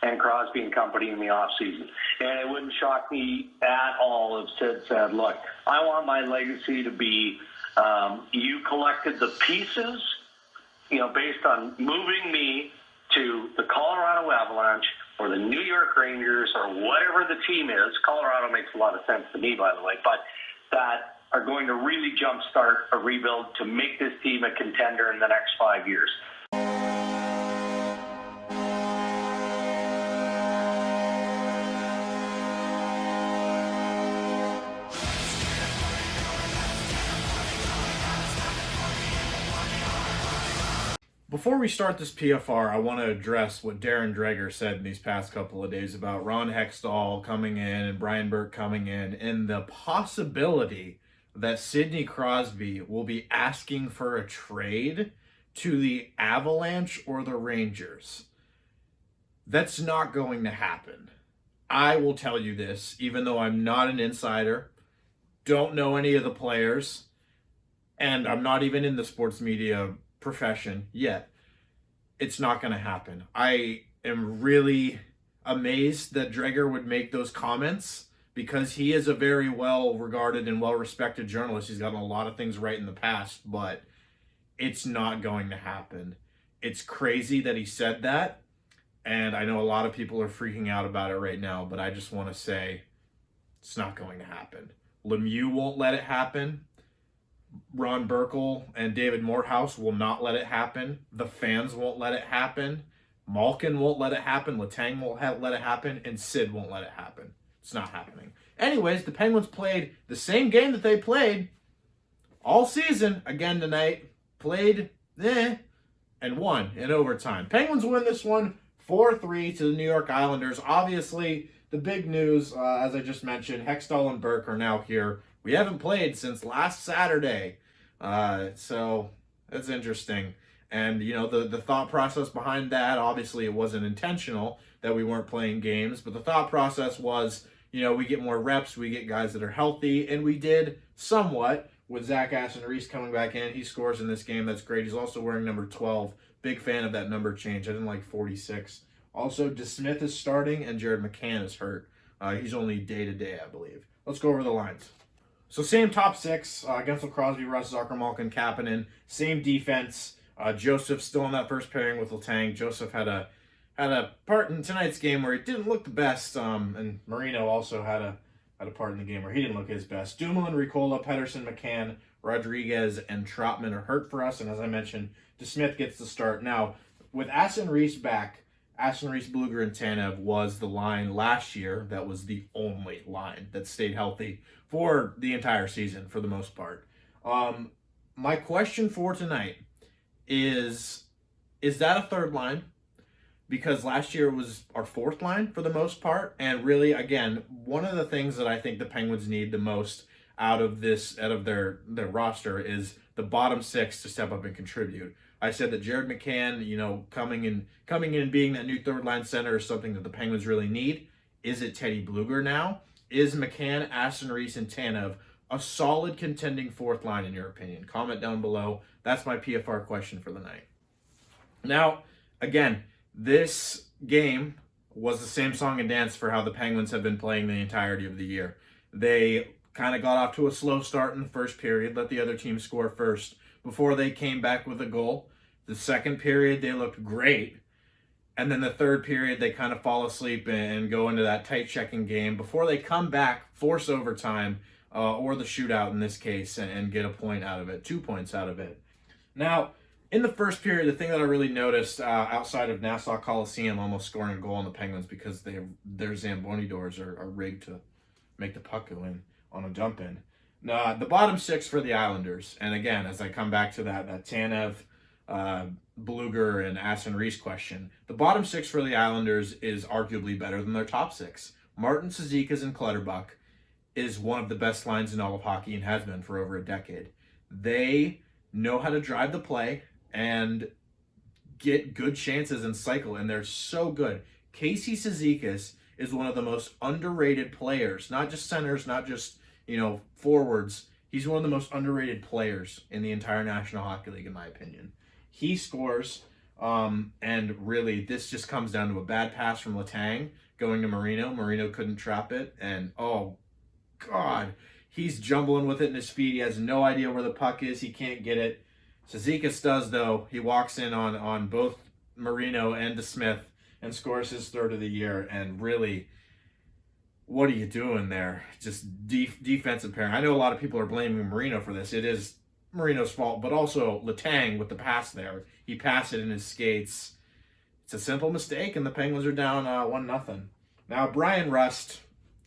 and Crosby and company in the offseason. And it wouldn't shock me at all if Sid said, look, I want my legacy to be you collected the pieces, based on moving me to the Colorado Avalanche or the New York Rangers or whatever the team is. Colorado makes a lot of sense to me, by the way, but that are going to really jumpstart a rebuild to make this team a contender in the next 5 years. Before we start this PFR, I want to address what Darren Dreger said in these past couple of days about Ron Hextall coming in and Brian Burke coming in, and the possibility that Sidney Crosby will be asking for a trade to the Avalanche or the Rangers. That's not going to happen. I will tell you this, even though I'm not an insider, don't know any of the players, and I'm not even in the sports media profession yet. It's not going to happen. I am really amazed that Dreger would make those comments because he is a very well-regarded and well-respected journalist. He's gotten a lot of things right in the past, but it's not going to happen. It's crazy that he said that, and I know a lot of people are freaking out about it right now, but I just want to say it's not going to happen. Lemieux won't let it happen. Ron Burkle and David Morehouse will not let it happen. The fans won't let it happen. Malkin won't let it happen. Letang won't let it happen. And Sid won't let it happen. It's not happening. Anyways, the Penguins played the same game that they played all season again tonight. Played, and won in overtime. Penguins win this one 4-3 to the New York Islanders. Obviously, the big news, as I just mentioned, Hextall and Burke are now here. We haven't played since last Saturday, so that's interesting. And, the thought process behind that, obviously it wasn't intentional that we weren't playing games, but the thought process was, we get more reps, we get guys that are healthy, and we did somewhat with Zach Aston-Reese coming back in. He scores in this game. That's great. He's also wearing number 12. Big fan of that number change. I didn't like 46. Also, DeSmith is starting, and Jared McCann is hurt. He's only day-to-day, I believe. Let's go over the lines. So same top six, Guentzel-Crosby-Rust, Zucker-Malkin-Kapanen, same defense. Joseph still in that first pairing with Letang. Joseph had a part in tonight's game where he didn't look the best, and Marino also had a part in the game where he didn't look his best. Dumoulin, Riikola, Pettersson, McCann, Rodrigues, and Trotman are hurt for us, and as I mentioned, DeSmith gets the start. Now, with Aston-Reese back, Aston-Reese-Blueger-Tanev was the line last year that was the only line that stayed healthy for the entire season for the most part. My question for tonight is that a third line? Because last year it was our fourth line for the most part. And really, again, one of the things that I think the Penguins need the most out of their roster is the bottom six to step up and contribute. I said that Jared McCann, coming in and being that new third line center is something that the Penguins really need. Is it Teddy Blueger now? Is McCann, Aston-Reese, and Tanev a solid contending fourth line in your opinion? Comment down below. That's my PFR question for the night. Now, again, this game was the same song and dance for how the Penguins have been playing the entirety of the year. They kind of got off to a slow start in the first period, let the other team score first before they came back with a goal. The second period, they looked great. And then the third period, they kind of fall asleep and go into that tight checking game before they come back, force overtime, or the shootout in this case, and get a point out of it, 2 points out of it. Now, in the first period, the thing that I really noticed outside of Nassau Coliseum almost scoring a goal on the Penguins because their Zamboni doors are rigged to make the puck go in on a dump in. Now, the bottom six for the Islanders, and again, as I come back to that Tanev, Blueger, and Aston-Reese question, the bottom six for the Islanders is arguably better than their top six. Martin, Cizikas, and Clutterbuck is one of the best lines in all of hockey and has been for over a decade. They know how to drive the play and get good chances and cycle, and they're so good. Casey Cizikas is one of the most underrated players, not just centers, not just, forwards. He's one of the most underrated players in the entire National Hockey League, in my opinion. He scores And really, this just comes down to a bad pass from Letang going to Marino. Marino couldn't trap it. And, oh, God, he's jumbling with it in his feet. He has no idea where the puck is. He can't get it. Cizikas does, though. He walks in on both Marino and DeSmith and scores his third of the year. And really, what are you doing there? Just defensive pairing. I know a lot of people are blaming Marino for this. It is Marino's fault, but also Letang with the pass there. He passed it in his skates. It's a simple mistake, and the Penguins are down 1-0. Now, Brian Rust,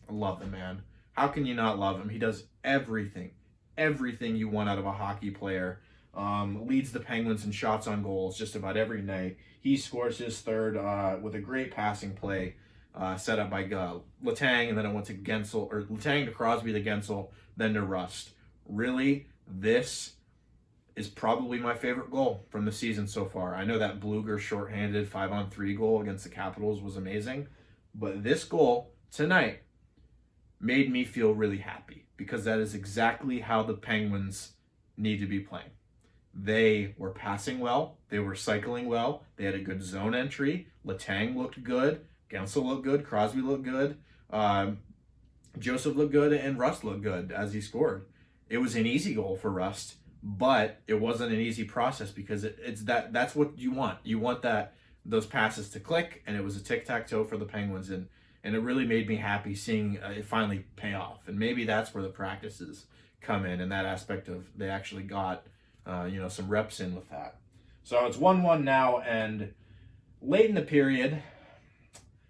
I love the man. How can you not love him? He does everything you want out of a hockey player. Leads the Penguins in shots on goals just about every night. He scores his third with a great passing play set up by Letang, and then it went to Guentzel, or Letang to Crosby to Guentzel, then to Rust. Really, this is probably my favorite goal from the season so far. I know that Blueger shorthanded 5-on-3 goal against the Capitals was amazing, but this goal tonight made me feel really happy because that is exactly how the Penguins need to be playing. They were passing well. They were cycling well. They had a good zone entry. Letang looked good. Guentzel looked good. Crosby looked good. Joseph looked good, and Rust looked good as he scored. It was an easy goal for Rust, but it wasn't an easy process because that's what you want. You want those passes to click, and it was a tic-tac-toe for the Penguins, and it really made me happy seeing it finally pay off. And maybe that's where the practices come in that aspect of they actually got some reps in with that. So it's 1-1 now, and late in the period,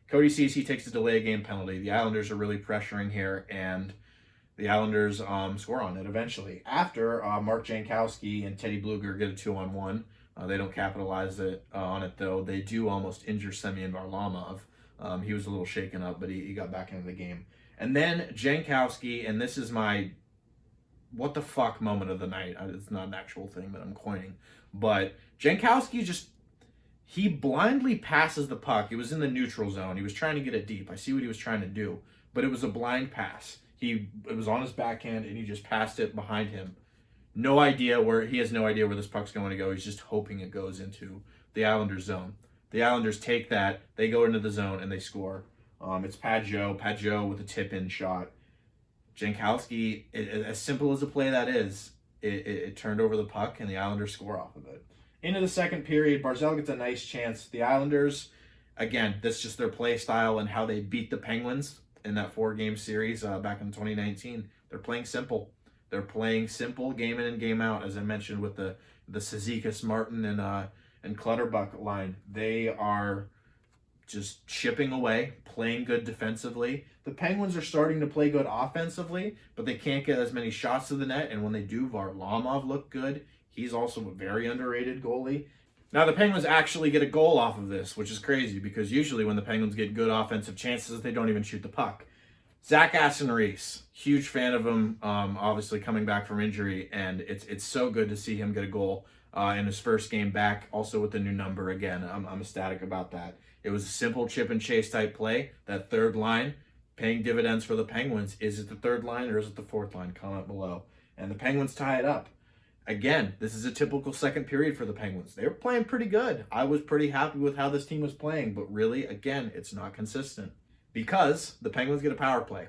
Cody Ceci takes a delay game penalty. The Islanders are really pressuring here, and the Islanders score on it eventually. After Mark Jankowski and Teddy Blueger get a 2-on-1. They don't capitalize on it, though. They do almost injure Semyon Varlamov. He was a little shaken up, but he got back into the game. And then Jankowski, and this is my what the fuck moment of the night. It's not an actual thing that I'm coining. But Jankowski he blindly passes the puck. It was in the neutral zone. He was trying to get it deep. I see what he was trying to do. But it was a blind pass. It was on his backhand, and he just passed it behind him. He has no idea where this puck's going to go. He's just hoping it goes into the Islanders zone. The Islanders take that. They go into the zone, and they score. It's Pageau with a tip-in shot. Jankowski, as simple as a play that is, it turned over the puck, and the Islanders score off of it. Into the second period, Barzal gets a nice chance. The Islanders, again, that's just their play style and how they beat the Penguins in that 4-game series back in 2019. They're playing simple. They're playing simple game in and game out, as I mentioned with the Cizikas, Martin, and Clutterbuck line. They are just chipping away, playing good defensively. The Penguins are starting to play good offensively, but they can't get as many shots to the net, and when they do, Varlamov looked good. He's also a very underrated goalie. Now, the Penguins actually get a goal off of this, which is crazy because usually when the Penguins get good offensive chances, they don't even shoot the puck. Zach Aston-Reese, huge fan of him, obviously coming back from injury, and it's so good to see him get a goal in his first game back, also with the new number again. I'm ecstatic about that. It was a simple chip and chase type play. That third line, paying dividends for the Penguins. Is it the third line or is it the fourth line? Comment below. And the Penguins tie it up. Again, this is a typical second period for the Penguins. They were playing pretty good. I was pretty happy with how this team was playing, but really, again, it's not consistent. Because the Penguins get a power play.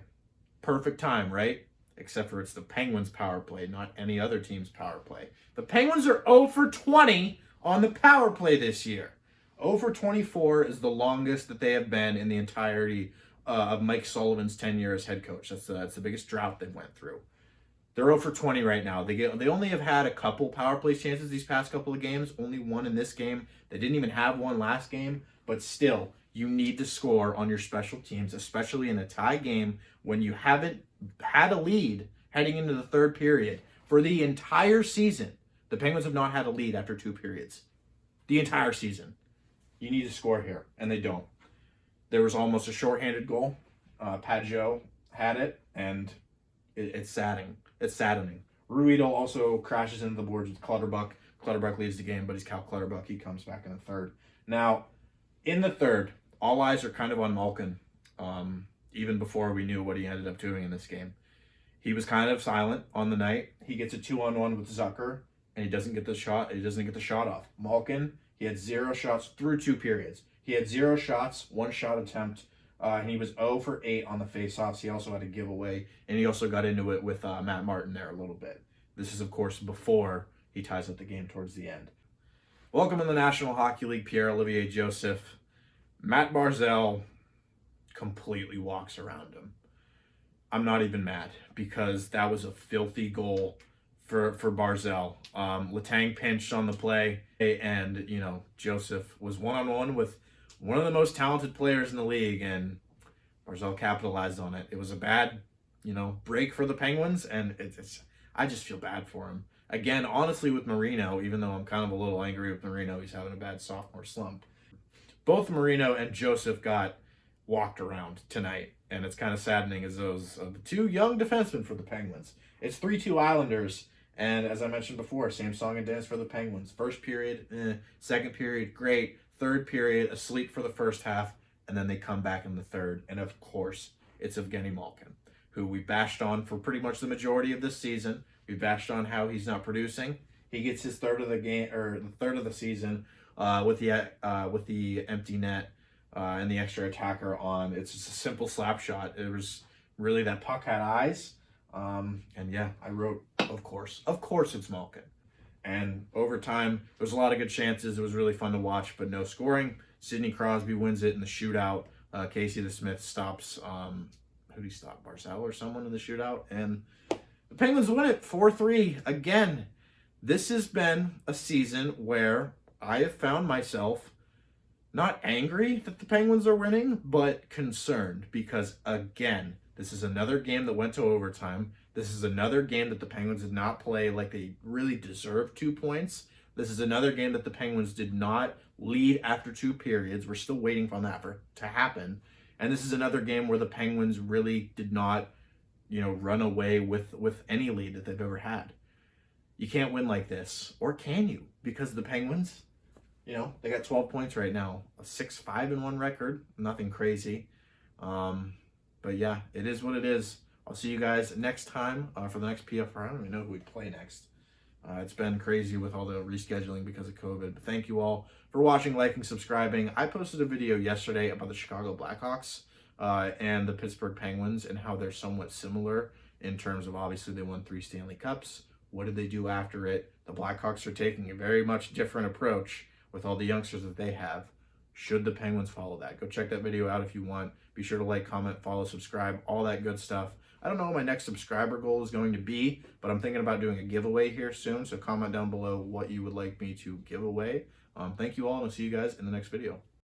Perfect time, right? Except for it's the Penguins' power play, not any other team's power play. The Penguins are 0 for 20 on the power play this year. 0 for 24 is the longest that they have been in the entirety of Mike Sullivan's tenure as head coach. That's the biggest drought they've went through. They're 0 for 20 right now. They only have had a couple power play chances these past couple of games. Only one in this game. They didn't even have one last game. But still, you need to score on your special teams, especially in a tie game when you haven't had a lead heading into the third period. For the entire season, the Penguins have not had a lead after 2 periods. The entire season. You need to score here, and they don't. There was almost a shorthanded goal. Pageau had it, and it's saddening. It's saddening. Ruhwedel also crashes into the boards with Clutterbuck. Clutterbuck leads the game, but he's Cal Clutterbuck. He comes back in the third. Now, in the third, all eyes are kind of on Malkin, even before we knew what he ended up doing in this game. He was kind of silent on the night. He gets a 2-on-1 with Zucker, and he doesn't get the shot. He doesn't get the shot off. Malkin, He had 0 shots through 2 periods. He had 0 shots, 1 shot attempt, and he was 0 for 8 on the faceoffs. He also had a giveaway, and he also got into it with Matt Martin there a little bit. This is, of course, before he ties up the game towards the end. Welcome in the National Hockey League, Pierre-Olivier Joseph. Matt Barzal completely walks around him. I'm not even mad because that was a filthy goal for Barzal. Letang pinched on the play, and, you know, Joseph was one-on-one with one of the most talented players in the league, and Barzal capitalized on it. It was a bad, you know, break for the Penguins, and I just feel bad for him. Again, honestly, with Marino, even though I'm kind of a little angry with Marino, he's having a bad sophomore slump. Both Marino and Joseph got walked around tonight, and it's kind of saddening as those are the 2 young defensemen for the Penguins. It's 3-2 Islanders, and as I mentioned before, same song and dance for the Penguins. First period, second period, great. Third period, asleep for the first half, and then they come back in the third. And of course, it's Evgeny Malkin, who we bashed on for pretty much the majority of this season. We bashed on how he's not producing. He gets his third of the game, or the third of the season, with the empty net and the extra attacker on. It's just a simple slap shot. It was really that puck had eyes. And yeah, I wrote, of course it's Malkin. And overtime, there was a lot of good chances. It was really fun to watch, but no scoring. Sidney Crosby wins it in the shootout. Casey DeSmith stops, who did he stop? Barzal or someone in the shootout. And the Penguins win it 4-3. Again, this has been a season where I have found myself not angry that the Penguins are winning, but concerned because, again, this is another game that went to overtime. This is another game that the Penguins did not play like they really deserved 2 points. This is another game that the Penguins did not lead after 2 periods. We're still waiting for that to happen. And this is another game where the Penguins really did not, you know, run away with any lead that they've ever had. You can't win like this. Or can you? Because the Penguins, you know, they got 12 points right now. A 6-5-1 record. Nothing crazy. But yeah, it is what it is. I'll see you guys next time for the next PFR. I don't even know who we play next. It's been crazy with all the rescheduling because of COVID. But thank you all for watching, liking, subscribing. I posted a video yesterday about the Chicago Blackhawks and the Pittsburgh Penguins and how they're somewhat similar in terms of, obviously, they won 3 Stanley Cups. What did they do after it? The Blackhawks are taking a very much different approach with all the youngsters that they have. Should the Penguins follow that? Go check that video out if you want. Be sure to like, comment, follow, subscribe, all that good stuff. I don't know what my next subscriber goal is going to be, but I'm thinking about doing a giveaway here soon. So comment down below what you would like me to give away. Thank you all, and I'll see you guys in the next video.